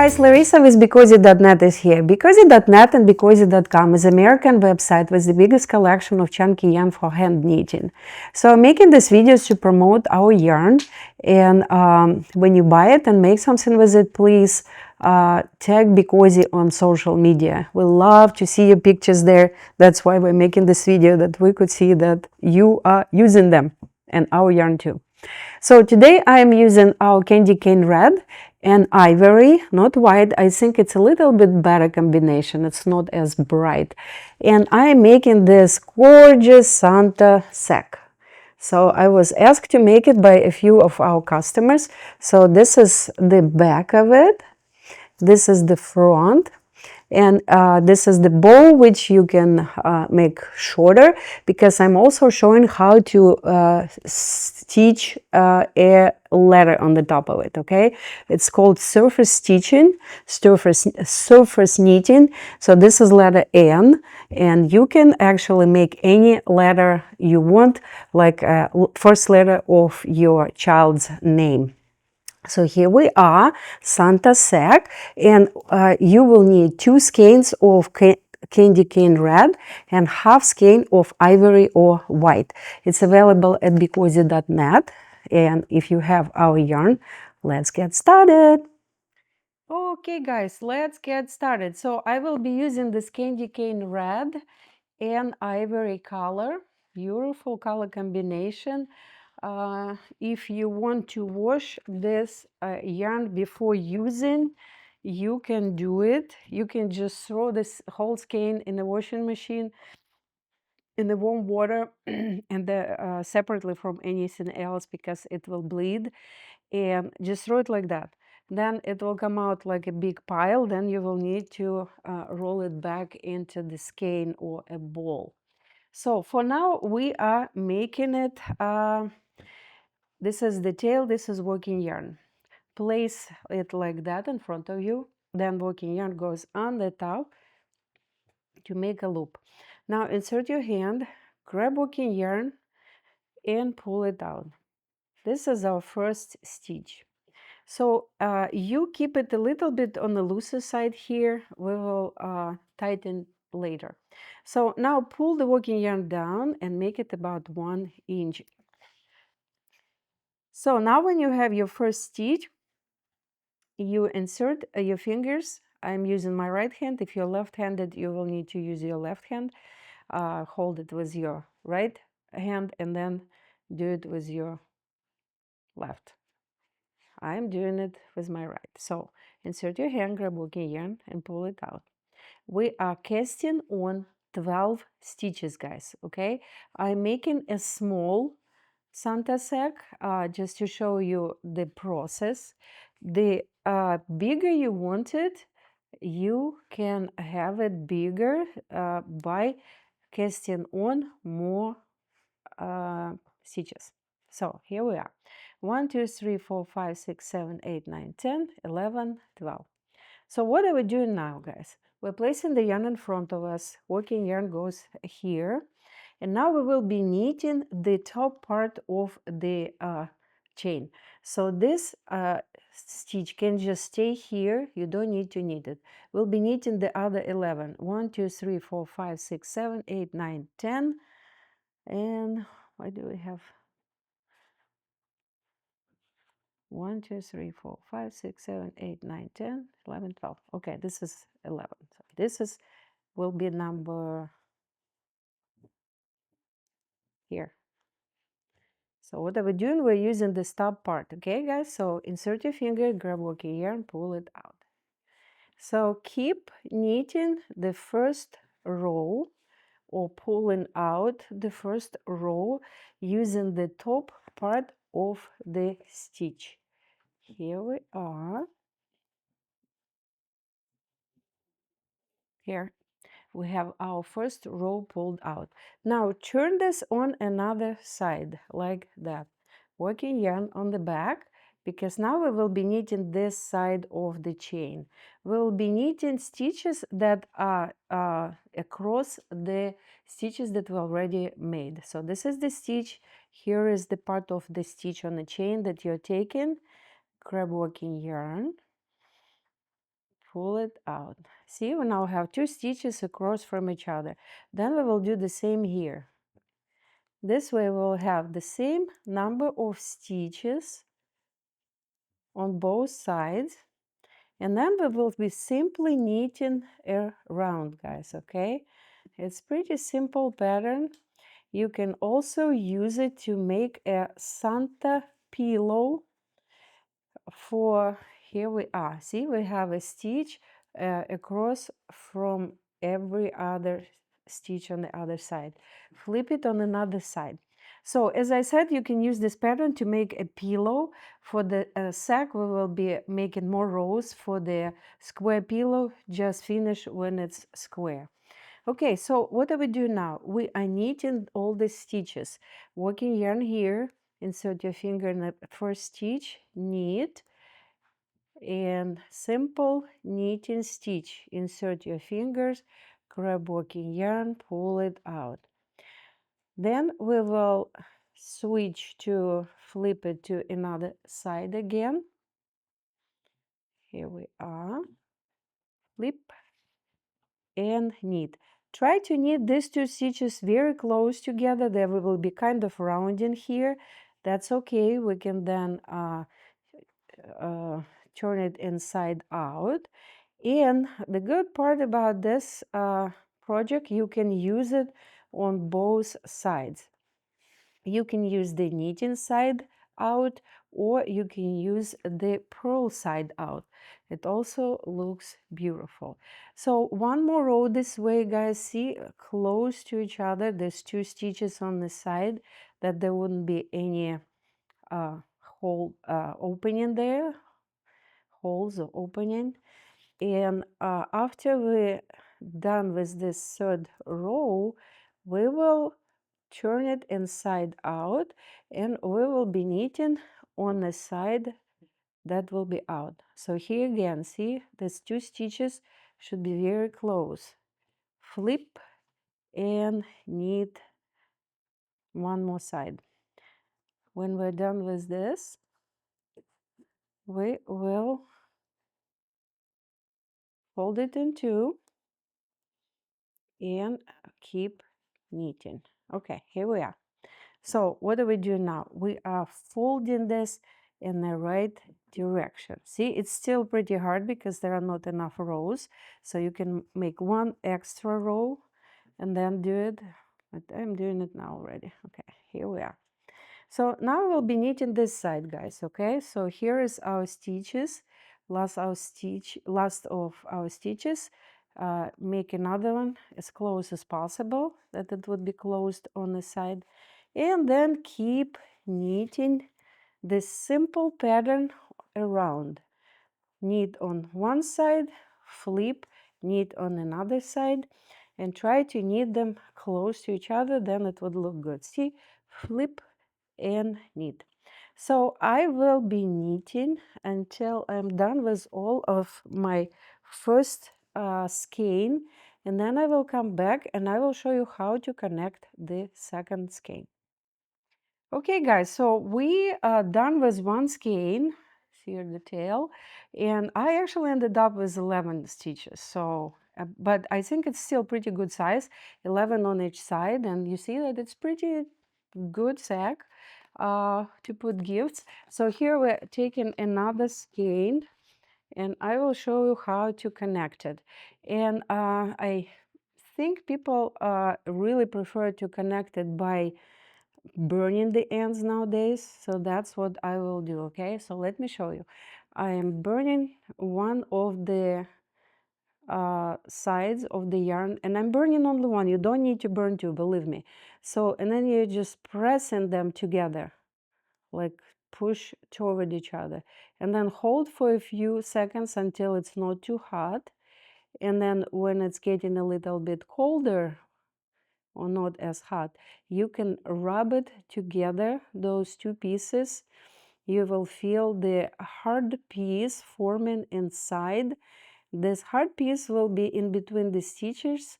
guys, Larissa with BeCozi.net is here. BeCozi.net and BeCozi.com is an American website with the biggest collection of chunky yarn for hand knitting. So I'm making this video to promote our yarn, and when you buy it and make something with it, please tag BeCozi on social media. We love to see your pictures there. That's why we're making this video, that we could see that you are using them and our yarn too. So today I am using our candy cane red and ivory, not white. I think it's a little bit better combination. It's not as bright. And I am making this gorgeous Santa sack. So I was asked to make it by a few of our customers. So this is the back of it. This is the front. And this is the bow, which you can make shorter, because I'm also showing how to stitch a letter on the top of it. Okay, it's called surface stitching, surface knitting. So this is letter N, and you can actually make any letter you want, like first letter of your child's name. So here we are, Santa sack, and you will need 2 skeins of candy cane red and half skein of ivory or white. It's available at BeCozi.net, and if you have our yarn, let's get started. Okay guys, let's get started. So I will be using this candy cane red and ivory color, beautiful color combination. If you want to wash this yarn before using, you can do it. You can just throw this whole skein in the washing machine in the warm water and separately from anything else, because it will bleed, and just throw it like that. Then it will come out like a big pile. Then you will need to roll it back into the skein or a ball. So for now we are making it. This is the tail, this is working yarn. Place it like that in front of you. Then working yarn goes on the top to make a loop. Now insert your hand, grab working yarn and pull it out. This is our first stitch. So you keep it a little bit on the looser side here. We will tighten later. So now pull the working yarn down and make it about 1 inch. So now when you have your first stitch, you insert your fingers. I'm using my right hand. If you're left-handed, you will need to use your left hand. Hold it with your right hand and then do it with your left. I'm doing it with my right. So insert your hand, grab working yarn and pull it out. We are casting on 12 stitches, guys, okay? I'm making a small Santa sack just to show you the process. The bigger you want it, you can have it bigger by casting on more stitches. So here we are. 1, 2, 3, 4, 5, 6, 7, 8, 9, 10, 11, 12. So what are we doing now, guys? We're placing the yarn in front of us. Working yarn goes here. And now we will be knitting the top part of the chain. So this stitch can just stay here. You don't need to knit it. We'll be knitting the other 11. 1, 2, 3, 4, 5, 6, 7, 8, 9, 10. And why do we have 1, 2, 3, 4, 5, 6, 7, 8, 9, 10, 11, 12. Okay, this is 11. So this will be number here. So what are we doing? We're using the top part, okay, guys? So insert your finger, grab working yarn, pull it out. So keep knitting the first row or pulling out the first row using the top part of the stitch. Here we are. Here we have our first row pulled out. Now turn this on another side like that. Working yarn on the back, because now we will be knitting this side of the chain. We'll be knitting stitches that are across the stitches that we already made. So this is the stitch. Here is the part of the stitch on the chain that you're taking. Grab working yarn pull it out. See, we now have 2 stitches across from each other. Then we will do the same here. This way we'll have the same number of stitches on both sides. And then we will be simply knitting around, guys, okay? It's pretty simple pattern. You can also use it to make a Santa pillow for, here we are. See, we have a stitch across from every other stitch on the other side. Flip it on another side. So as I said, you can use this pattern to make a pillow. For the sack, we will be making more rows. For the square pillow, just finish when it's square. Okay, so what do we do now? We are knitting all the stitches. Working yarn here, insert your finger in the first stitch, knit, and simple knitting stitch. Insert your fingers, grab working yarn, pull it out. Then we will switch to flip it to another side again. Here we are. Flip and knit. Try to knit these 2 stitches very close together. They will be kind of rounding here. That's okay. We can then turn it inside out. And the good part about this project, you can use it on both sides. You can use the knitting side out, or you can use the purl side out. It also looks beautiful. So one more row this way, guys. See, close to each other. There's 2 stitches on the side, that there wouldn't be any hole opening there, holes or opening. And after we're done with this 3rd row, we will turn it inside out, and we will be knitting on the side that will be out. So here again, see, these 2 stitches should be very close. Flip and knit one more side. When we're done with this, we will fold it in 2 and keep knitting. Okay, here we are. So what do we do now? We are folding this in the right direction. See, it's still pretty hard because there are not enough rows. So you can make 1 extra row and then do it. But I'm doing it now already. Okay, here we are. So now we'll be knitting this side, guys, okay? So here is our stitches. Last of our stitches. Make another one as close as possible, that it would be closed on the side. And then keep knitting this simple pattern around. Knit on one side, flip, knit on another side, and try to knit them close to each other, then it would look good. See, flip and knit. So I will be knitting until I'm done with all of my first skein, and then I will come back and I will show you how to connect the second skein. Okay, guys, so we are done with 1 skein. Here the tail, and I actually ended up with 11 stitches. So but I think it's still pretty good size, 11 on each side, and you see that it's pretty good sack to put gifts. So here we're taking another skein, and I will show you how to connect it. And I think people really prefer to connect it by burning the ends nowadays, so that's what I will do. Okay, so let me show you. I am burning one of the sides of the yarn, and I'm burning only one. You don't need to burn 2, believe me. So, and then you're just pressing them together, like push toward each other, and then hold for a few seconds until it's not too hot. And then when it's getting a little bit colder or not as hot, you can rub it together, those 2 pieces. You will feel the hard piece forming inside. This hard piece will be in between the stitches,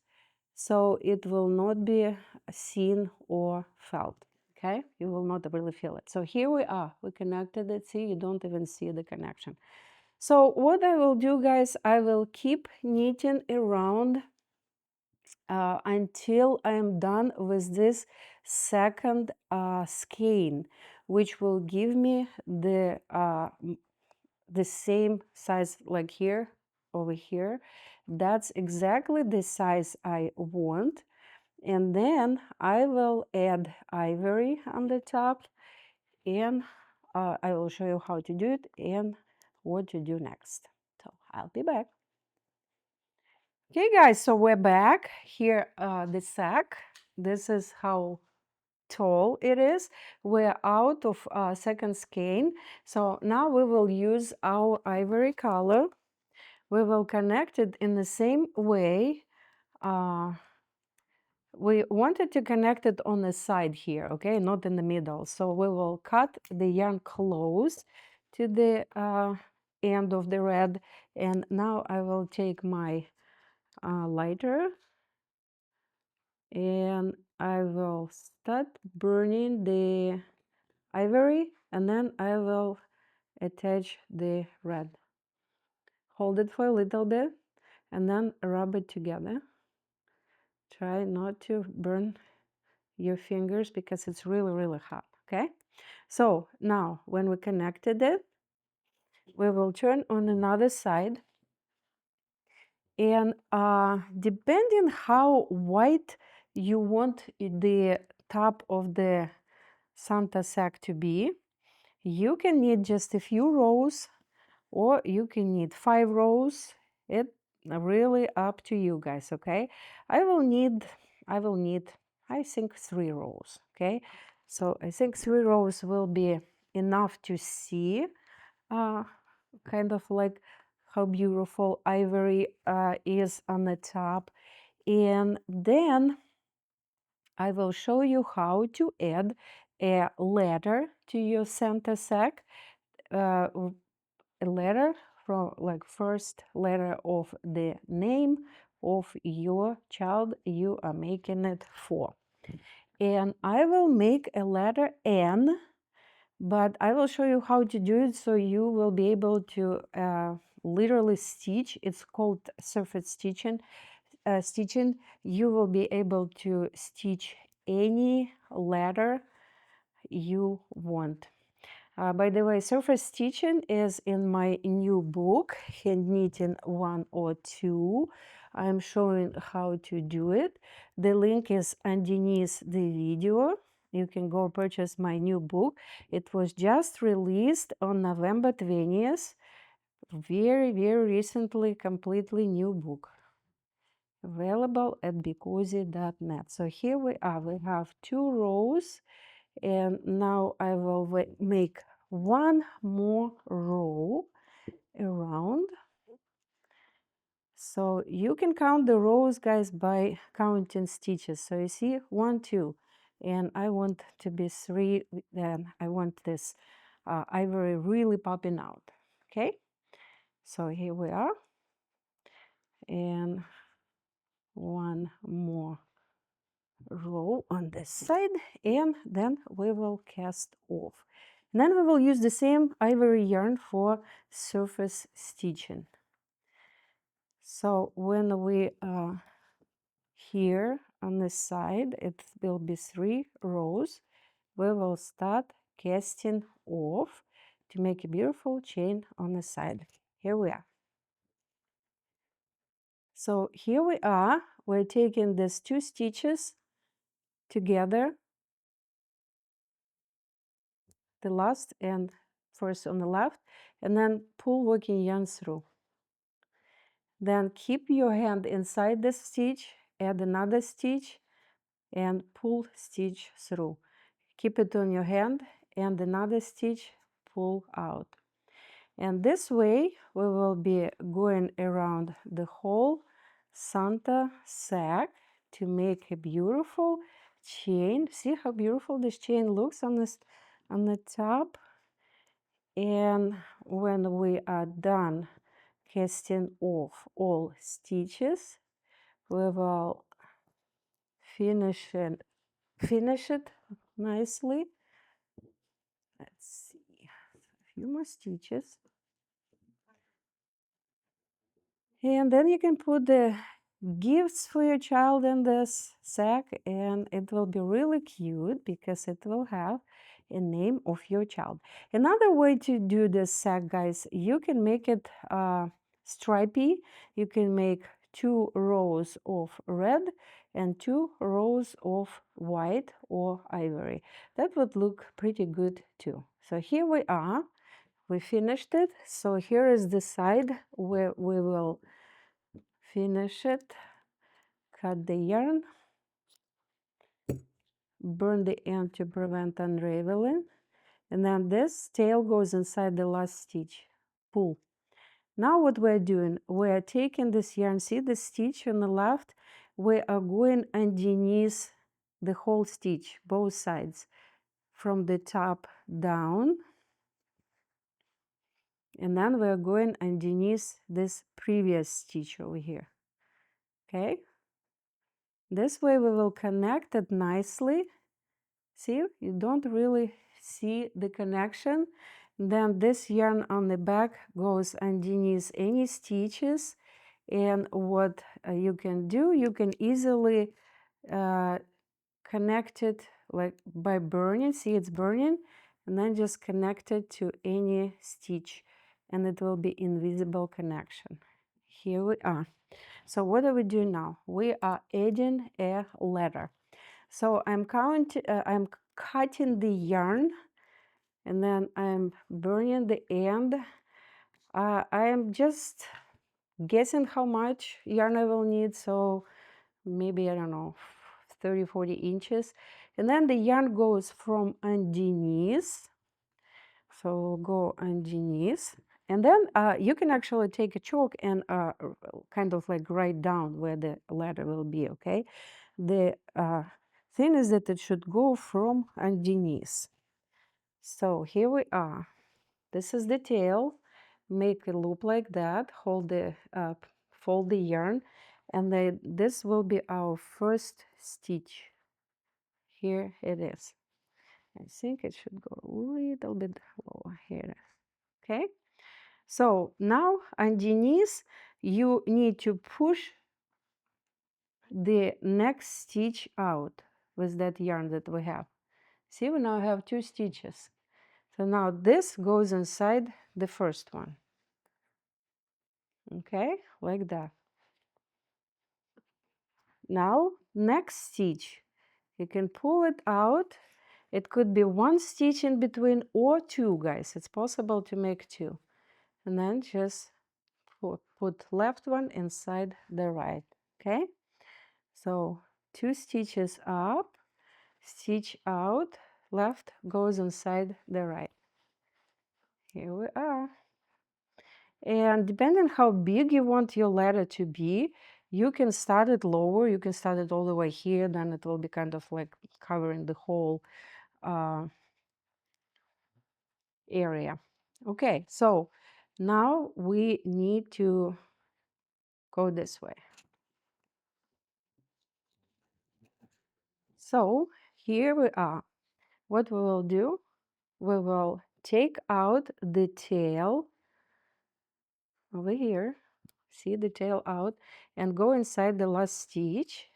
so it will not be seen or felt. Okay, you will not really feel it. So here we are, we connected it. See, you don't even see the connection. So what I will do, guys, I will keep knitting around until I am done with this second skein, which will give me the same size like here, over here. That's exactly the size I want. And then I will add ivory on the top, and I will show you how to do it and what to do next. So I'll be back. Okay, guys, so we're back here. The sack, this is how tall it is. We're out of second skein, so now we will use our ivory color. We will connect it in the same way. We wanted to connect it on the side here, okay, not in the middle. So we will cut the yarn close to the end of the red. And now I will take my lighter and I will start burning the ivory, and then I will attach the red. Hold it for a little bit and then rub it together. Try not to burn your fingers because it's really, really hot, okay? So now when we connected it, we will turn on another side, and depending how white you want the top of the Santa sack to be, you can knit just a few rows or you can knit 5 rows. It really up to you guys, okay? I will knit I think 3 rows, okay? So I think 3 rows will be enough to see kind of like how beautiful ivory is on the top. And then I will show you how to add a letter to your center sack, a letter from like first letter of the name of your child you are making it for. And I will make a letter N, but I will show you how to do it so you will be able to literally stitch. It's called surface stitching. You will be able to stitch any letter you want. By the way, surface stitching is in my new book, Hand Knitting 102. I'm showing how to do it. The link is underneath the video. You can go purchase my new book. It was just released on November 20th. Very, very recently, completely new book. Available at BeCozi.net. So here we are. We have 2 rows. And now I will make 1 more row around. So you can count the rows, guys, by counting stitches. So you see 1, 2, and I want to be 3. Then I want this ivory really popping out. Okay, so here we are, and 1 more row on this side, and then we will cast off. And then we will use the same ivory yarn for surface stitching. So when we are here on this side, it will be 3 rows. We will start casting off to make a beautiful chain on the side. Here we are. So here we are. We're taking these 2 stitches together, the last and first on the left, and then pull working yarn through. Then keep your hand inside the stitch, add another stitch, and pull stitch through. Keep it on your hand, and another stitch, pull out. And this way we will be going around the whole Santa sack to make a beautiful chain. See how beautiful this chain looks on the top. And when we are done casting off all stitches, we will finish it nicely. Let's see, a few more stitches. And then you can put the gifts for your child in this sack, and it will be really cute because it will have a name of your child. Another way to do this sack, guys, you can make it stripy. You can make 2 rows of red and 2 rows of white or ivory. That would look pretty good too. So here we are. We finished it. So here is the side where we will finish it. Cut the yarn, burn the end to prevent unraveling, and then this tail goes inside the last stitch. Pull. Now what we're doing, we're taking this yarn, see the stitch on the left, we are going underneath the whole stitch, both sides, from the top down, and then we're going underneath this previous stitch over here. Okay, this way we will connect it nicely. See, you don't really see the connection. Then this yarn on the back goes underneath any stitches, and what you can do, you can easily connect it like by burning. See, it's burning, and then just connect it to any stitch, and it will be invisible connection. Here we are. So what do we do now? We are adding a letter. So I'm cutting the yarn, and then I'm burning the end. I am just guessing how much yarn I will need, so maybe, I don't know, 30-40 inches. And then the yarn goes from underneath, so we'll go underneath. And then you can actually take a chalk and kind of like write down where the letter will be, okay? The thing is that it should go from underneath. So here we are. This is the tail. Make a loop like that. Hold the fold the yarn, and then this will be our first stitch. Here it is. I think it should go a little bit lower. Here it is. Okay. So now underneath you need to push the next stitch out with that yarn that we have. See, we now have 2 stitches. So now this goes inside the first one. Okay, like that. Now, next stitch, you can pull it out. It could be 1 stitch in between or 2, guys. It's possible to make 2. And then just put left one inside the right. Okay, so 2 stitches up, stitch out, left goes inside the right. Here we are. And depending how big you want your letter to be, you can start it lower. You can start it all the way here, then it will be kind of like covering the whole area. Okay, so now we need to go this way. So here we are. What we will do, we will take out the tail over here. See the tail out, and go inside the last stitch.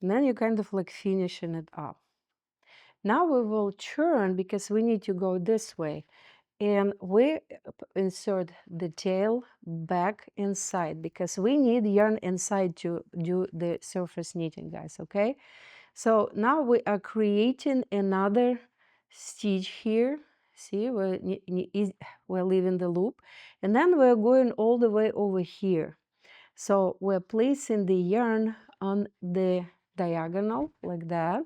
And then you kind of like finishing it up. Now we will turn because we need to go this way, and we insert the tail back inside because we need yarn inside to do the surface knitting, guys. Okay, so now we are creating another stitch here. See, we're leaving the loop, and then we're going all the way over here. So we're placing the yarn on the diagonal like that.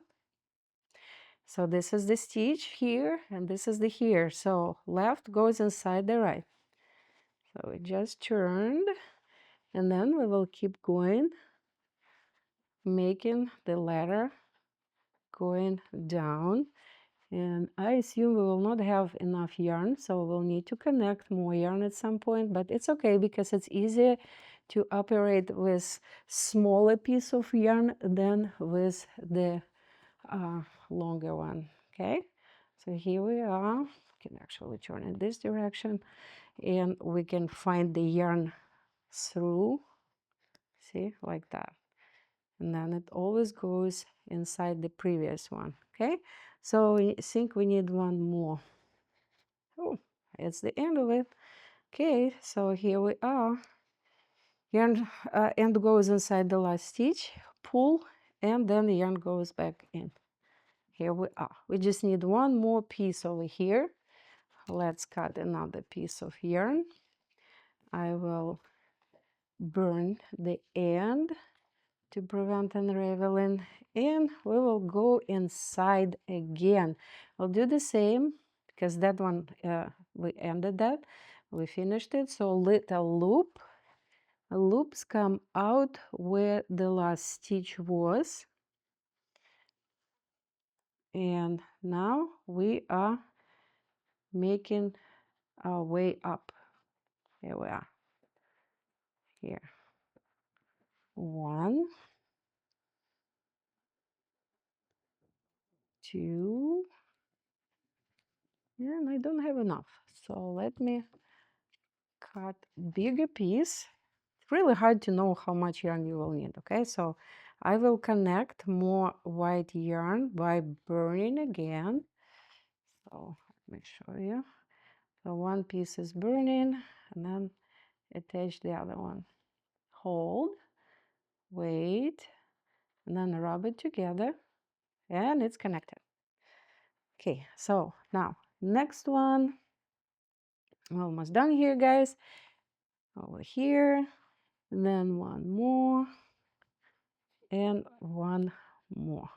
So this is the stitch here, and this is the here. So left goes inside the right. So we just turned, and then we will keep going, making the letter going down. And I assume we will not have enough yarn, so we'll need to connect more yarn at some point, but it's okay because it's easier to operate with smaller piece of yarn than with the longer one. Okay, so here we are. We can actually turn in this direction, and we can find the yarn through, see, like that. And then it always goes inside the previous one, okay? So I think we need one more. Oh, it's the end of it. Okay, so here we are. Yarn end goes inside the last stitch, pull, and then the yarn goes back in. Here we are. We just need one more piece over here. Let's cut another piece of yarn. I will burn the end to prevent unraveling, and we will go inside again. I'll do the same because that one we ended that, we finished it. So little loops come out where the last stitch was, and now we are making our way up. Here we are. Here, 1, 2, and I don't have enough, so let me cut bigger piece. It's really hard to know how much yarn you will need, okay? So I will connect more white yarn by burning again. So let me show you. So one piece is burning, and then attach the other one. Hold, wait, and then rub it together, and it's connected. Okay, so now next one. Almost done here, guys. Over here, and then one more, and one more.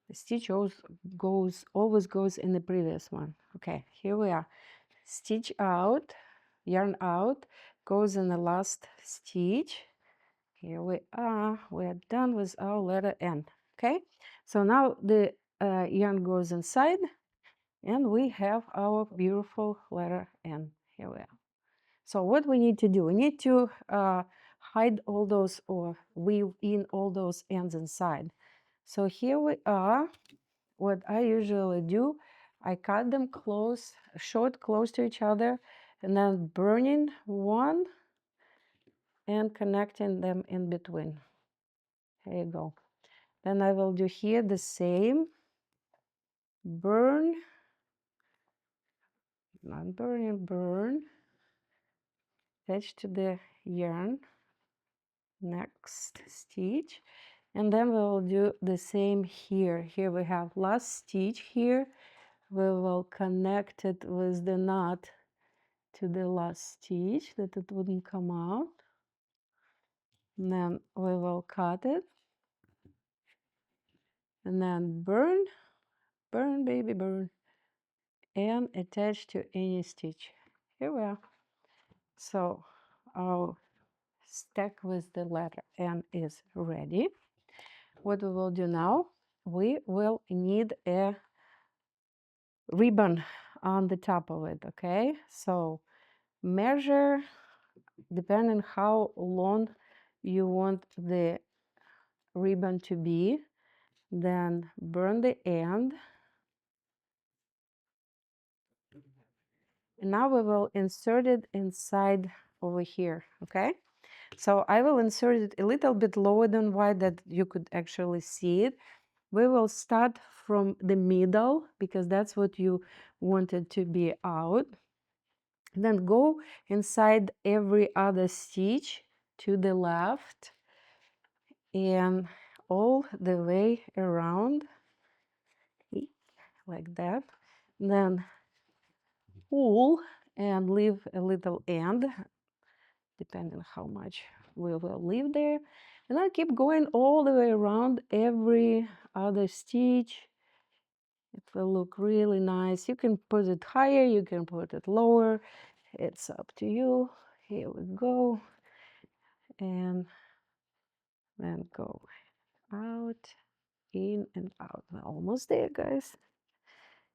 The stitch always goes in the previous one. Okay, here we are. Stitch out, yarn out, goes in the last stitch. Here we are. We're done with our letter N. Okay, so now the yarn goes inside, and we have our beautiful letter N. Here we are. So what we need to do, we need to hide all those, or weave in all those ends inside. So here we are. What I usually do, I cut them close, short, close to each other, and then burning one and connecting them in between. There you go. Then I will do here the same. Burn, not burning, burn, attach to the yarn, next stitch, and then we will do the same here. Here we have last stitch here. We will connect it with the knot to the last stitch that it wouldn't come out. And then we will cut it. And then burn, burn, baby, burn. And attach to any stitch. Here we are. So our stack with the letter N is ready. What we will do now, we will need a ribbon on the top of it, okay? So measure, depending how long you want the ribbon to be, then burn the end. And now we will insert it inside over here, okay? So I will insert it a little bit lower than white that you could actually see it. We will start from the middle because that's what you wanted to be out. Then go inside every other stitch to the left and all the way around like that. Then pull and leave a little end, depending how much we will leave there. And then keep going all the way around every other stitch. It will look really nice. You can put it higher, you can put it lower. It's up to you. Here we go. And then go out, in and out. We're almost there, guys.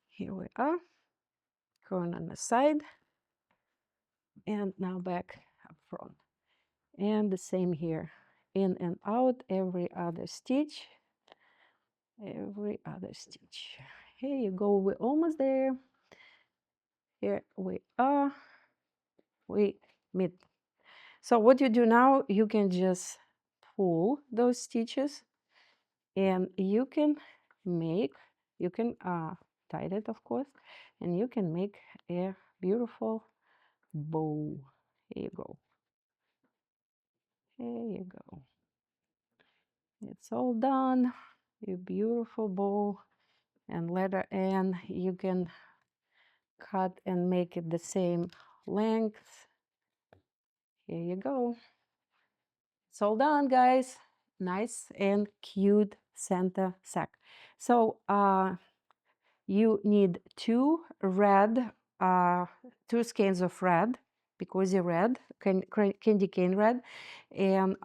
Here we are. Going on the side. And now back up front. And the same here. In and out every other stitch. Every other stitch. Here you go. We're almost there. Here we are. we meet. So what you do now, you can just pull those stitches, and you can make, you can tie it, of course, and you can make a beautiful bow. Here you go. Here you go. It's all done. Your beautiful bow and letter N. You can cut and make it the same length. Here you go. It's all done, guys. Nice and cute Santa sack. So you need two skeins of red, BeCozi red, candy cane red, and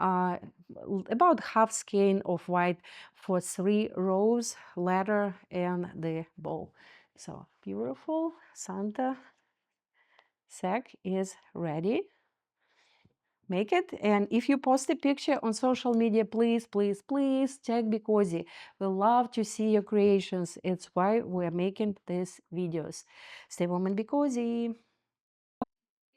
about half skein of white for 3 rows, letter, and the bow. So beautiful Santa sack is ready. Make it, and if you post a picture on social media, please tag BeCozi. We love to see your creations. It's why we're making these videos. Stay warm and BeCozi.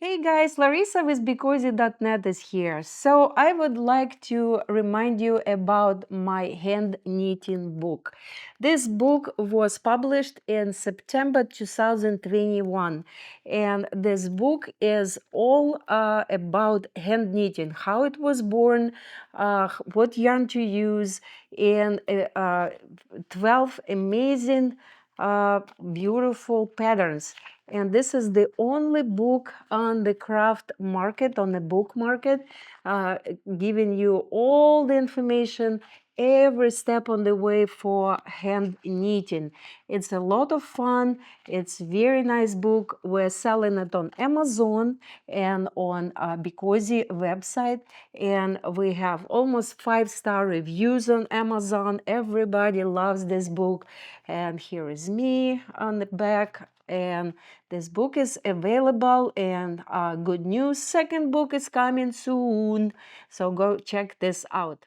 Hey guys, Larissa with BeCozi.net is here. So I would like to remind you about my hand knitting book. This book was published in September 2021, and this book is all about hand knitting, how it was born, what yarn to use, and 12 amazing beautiful patterns. And this is the only book on the craft market, on the book market, giving you all the information every step on the way for hand knitting. It's a lot of fun. It's a very nice book. We're selling it on Amazon and on BeCozi website, and we have almost 5-star reviews on Amazon. Everybody loves this book. And here is me on the back, and this book is available. And good news, second book is coming soon, so go check this out.